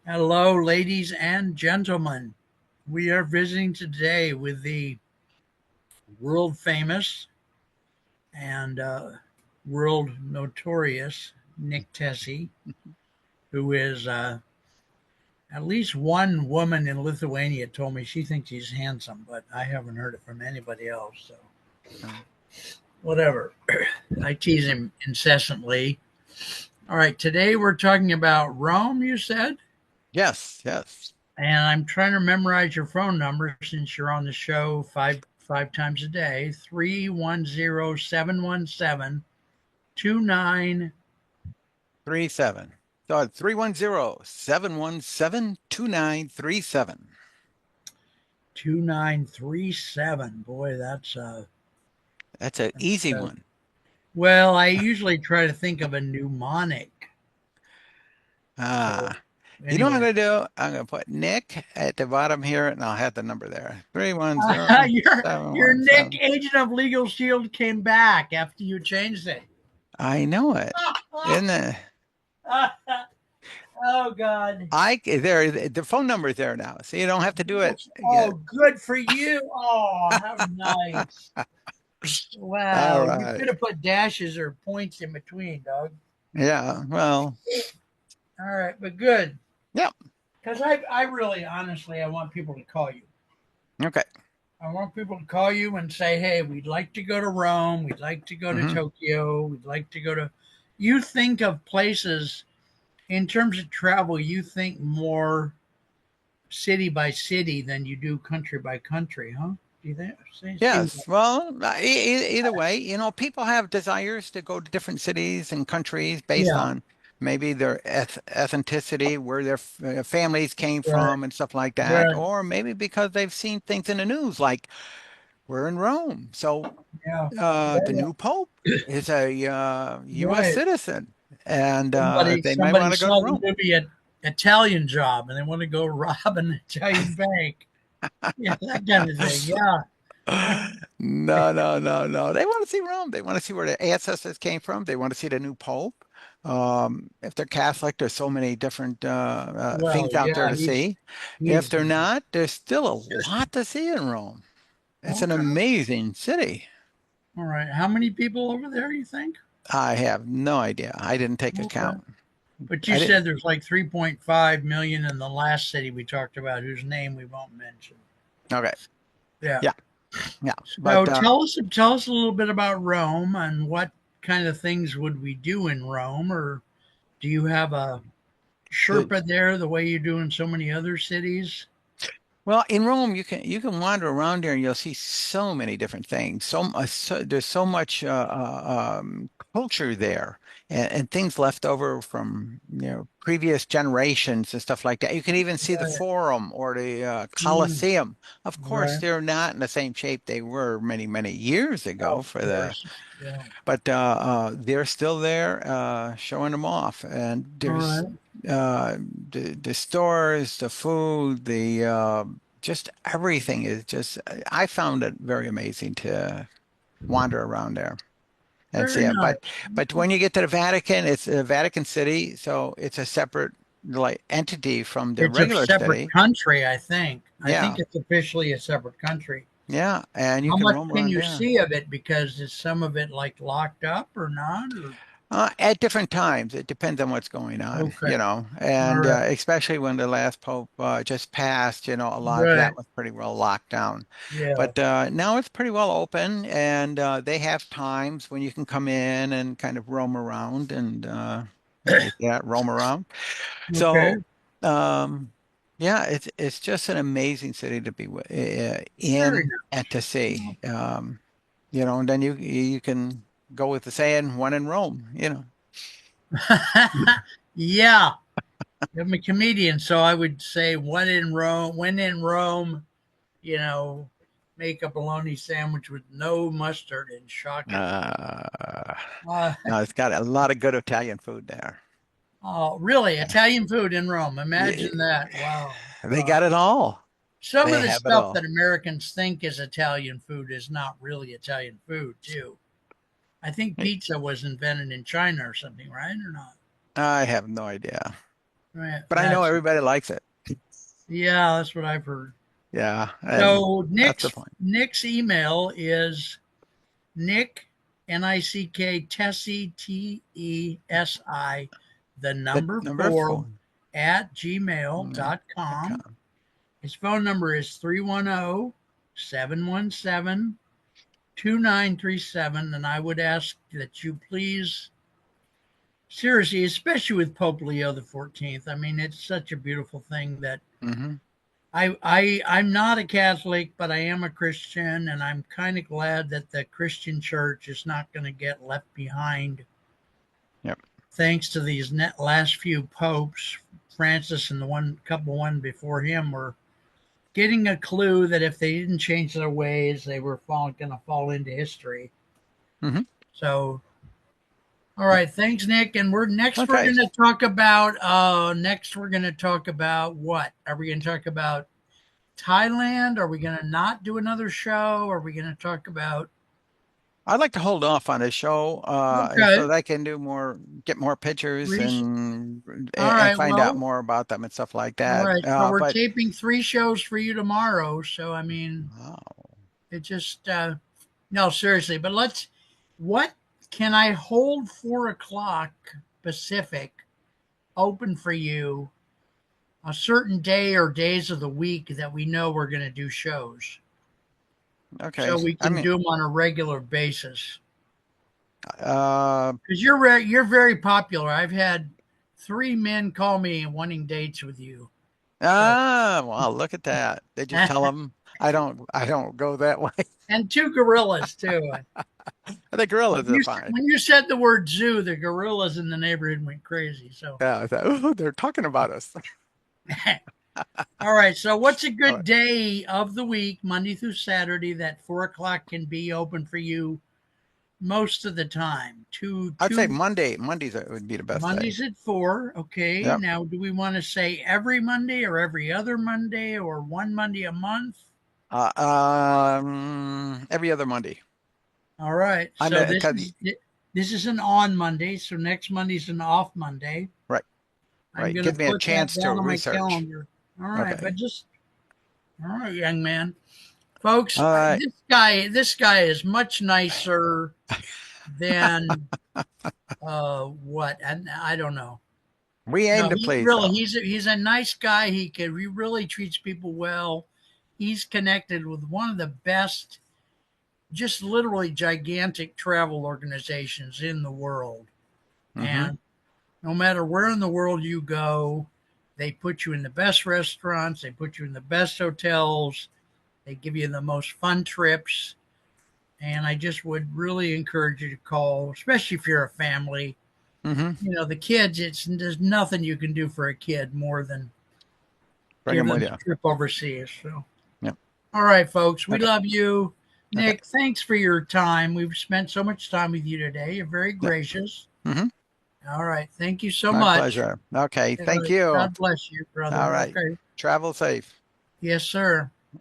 Hello, ladies and gentlemen. We are visiting today with the world famous and world notorious Nick Tesi, who is at least one woman in Lithuania told me she thinks he's handsome, but I haven't heard it from anybody else. So, Um, whatever. I tease him incessantly. All right, today we're talking about Rome, you said? yes, yes. And I'm trying to memorize your phone number since you're on the show five times a day. 310-717-29 37. So 310-717-2937. 2937. Boy, That's an easy uh, one. well, I usually try to think of a mnemonic. So Ah, you know what I'm anyway, going to do? I'm going to put Nick at the bottom here, and I'll have the number there. 310 your Nick 717. agent of Legal Shield came back after you changed it. I know it. Isn't it? Oh God. The phone number is there now, so you don't have to do it Oh, again. good for you. Oh, how nice. All Wow. You right. could have put dashes or points in between, dog. Yeah. Well, All right, but good. yep. Because I really, honestly, I want people to call you. Okay. I want people to call you and say, hey, we'd like to go to Rome. We'd like to go to Hmm. Tokyo. We'd like to go to. You think of places in terms of travel, you think more city by city than you do country by country, huh? Do you think? Seems Yes. like, Well, either way, people have desires to go to different cities and countries based yeah, on maybe their ethnicity, where their families came right, from and stuff like that, right. or maybe because they've seen things in the news, like we're in Rome. So Yeah, yeah, the new Pope is a U.S. right. citizen, and Somebody they might somebody want to go to saw the Rome. movie Italian Job, and they want to go rob an Italian bank. Yeah, that kind of thing. Yeah, No, no, no, no. They want to see Rome. They want to see where their ancestors came from. They want to see the new Pope. If they're Catholic, there's so many different well, things out there yeah, to see. If he's they're not, there's still a lot to see in Rome. It's an okay. amazing city. All right, how many people over there? You think? I have no idea. I didn't take a Okay, count. but you I said didn't. there's like 3.5 million in the last city we talked about, whose name we won't mention. Okay. Yeah. Yeah. Yeah. So But tell us a little bit about Rome and what kind of things would we do in Rome, or do you have a the Sherpa there the way you do in so many other cities? Well, in Rome, you can wander around there and you'll see so many different things. There's so much culture there, and things left over from previous generations and stuff like that. You can even see the Right. Forum or the Mm, Colosseum. Of course, right. they're not in the same shape they were many, many years Of ago course. Yeah. but they're still there showing them off. And All there's right. uh, the stores, the food, the just everything is just. I found it very amazing to wander around there and see Very it. But nice. when you get to the Vatican, it's a Vatican City, so it's a separate like entity from the It's a regular separate city. country, I think. I think Yeah, it's officially a separate country. yeah, and you How can much roam can around you there. see of it? Because is some of it like locked up or not? Or At different times, it depends on what's going on, okay. All and right. especially when the last pope just passed, a lot of Right. that was pretty well locked down. Yeah. But now it's pretty well open, and they have times when you can come in and kind of roam around and yeah, roam around. Okay. So, um, yeah, it's just an amazing city to be Very in and to see. And then you can go with the saying, "One in Rome." nice. Yeah. I'm a comedian, so I would say when in Rome, you know, make a bologna sandwich with no mustard and shock it. Uh, Uh, no, it's got a lot of good Italian food there. oh, really? Italian food in Rome. Yeah, Imagine that. Wow. they Wow. got it all. Some of They the have it stuff all. that Americans think is Italian food is not really Italian food, too. I think pizza was invented in China or something, right? Or not? I have no idea. Right. But I know That's everybody likes it. yeah, that's what I've heard. Yeah, and So that's the point. Nick's email is Nick Nick Tesi Tesi the The number number 4 4. at No, gmail.com. .com. His phone number is 310-717-2937. And I would ask that you please, seriously, especially with Pope Leo the 14th. I mean, it's such a beautiful thing that Hmm. I'm not a Catholic, but I am a Christian, and I'm kind of glad that the Christian church is not going to get left behind Yep. thanks to these last few popes. Francis and the one before him were getting a clue that if they didn't change their ways, they were going to fall into history. Hmm. So, all right, thanks, Nick. And we're Okay. going to talk about next we're going to talk about what? Are we going to talk about Thailand? Are we going to not do another show? Are we going to talk about? I'd like to hold off on this show Okay, so that I can get more pictures Reese. All and right. find out Well, more about them and stuff like all that. right. So we're But taping 3 shows for you tomorrow. So I mean, wow. it just no, seriously. But let's. What can I hold 4 o'clock Pacific open for you? A certain day or days of the week that we know we're going to do shows, so Okay. we I can mean, do them on a regular basis. uh, Because you're very popular. I've had 3 men call me wanting dates with you. So wow, look at that. Did you tell them I don't go that way? and 2 gorillas too. The gorillas are fine. When you said the word zoo, the gorillas in the neighborhood went crazy. So Yeah, I thought, oh, they're talking about us. all right. So what's a All good right. day of the week, Monday through Saturday, that 4 o'clock can be open for you most of the time? I'd say Two Mondays would be the best day. Mondays at 4. Okay. Yep. Now, do we want to say every Monday or every other Monday or one Monday a month? Every other Monday. All right. I'm So because this is an on Monday. So next Monday's an off Monday. right, I'm right. going to Gives me a put that chance to down on my research. calendar. All right, Okay. but just all right, young man, folks. All right. This guy is much nicer than what? And I don't know. We aim No, to please though. he's a nice guy. He really treats people well. He's connected with one of the best, just literally gigantic travel organizations in the world. Hmm. And no matter where in the world you go, they put you in the best restaurants, they put you in the best hotels, they give you the most fun trips. And I just would really encourage you to call, especially if you're a family. Hmm. You know, the kids, there's nothing you can do for a kid more than Bring give them them with a you. trip overseas. So, Yep. all right, folks, we Okay. love you. Okay. Nick, thanks for your time. We've spent so much time with you today. You're very Yep. gracious. Hmm. All right. Thank you so My much. pleasure. Okay. All Thank right. you. God bless you, All brother. right. Okay. Travel safe. Yes, sir.